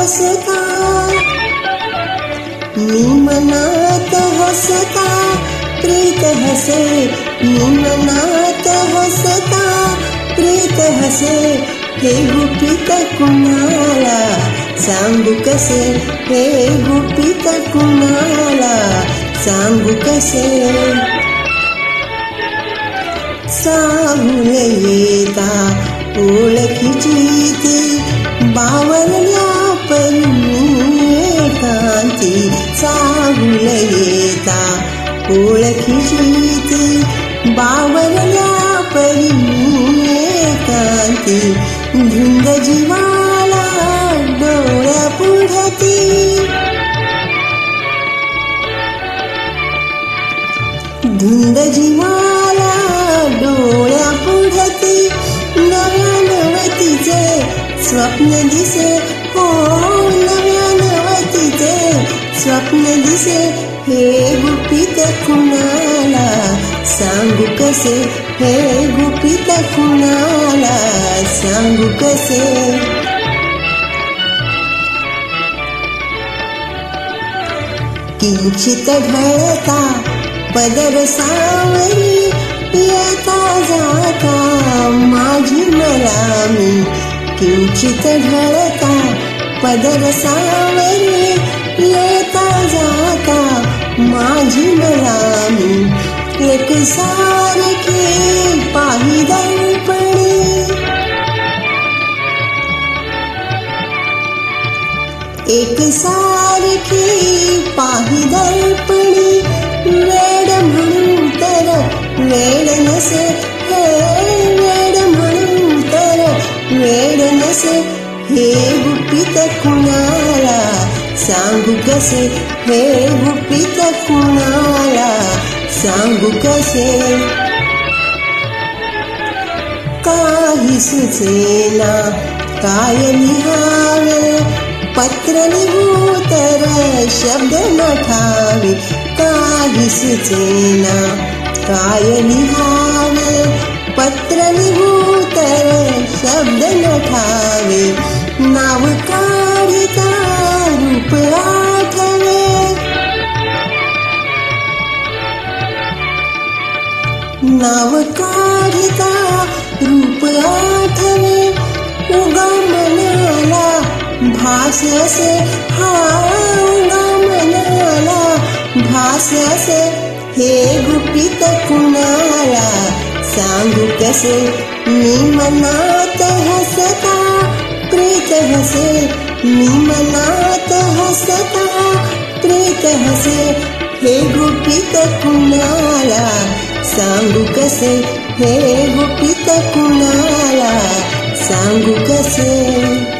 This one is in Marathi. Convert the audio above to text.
हसता, मी मनात हसता प्रीत हसे, मी मनात हसता प्रीत हसे. हे गुपित कुणाला सांगू कसे, हे गुपित कुणाला सांगू कसे. साहूल येता ओळखीची ती बावरल्या परी एकांती. साहूल येता ओळखीची ती बावरल्या परी एकांती. धुंद जीवाला डोळ्या पुढती, धुंद जीवाला डोळ्या पुढती. नव्या नवतीचे स्वप्न दिसे, हो नव्या नवतीचे स्वप्न दिसे. हे गुपित कुणाला सांगू कसे, हे गुपित कुणाला सांगू कसे. किंचित ढळता पदर सावरी, येता जाता माझी मला मी. किंचित ढळता पदर सावरी, येता जाता माझी मला मी. एक सारखी पाही दर्पणी, एक सारखी पाही दर्पणी. वेड म्हणून तर वेड नसे, हे वेड म्हणून तर वेड नसे. हे गुपित कुणाला सांगू कसे, हे गुपित कुणाला सांगू कसे. काही सुचेना काय लिहावे, पत्र लिहू तर शब्द नठावे. काही सुचेना काय लिहावे, पत्र लिहू तर शब्द नठावे. नाव काढिता रूप आठवे, नाव काढिता रूप आठवे. उगा मनाला भास असे, हा उगा मनाला भास असे. हे गुपित कुणाला सांगू कसे, मी मनात हसता प्रीत हसे, मी मनात हसता प्रीत हसे. हे गुपित कुणाला सांगू कसे, हे गुपित कुणाला सांगू कसे.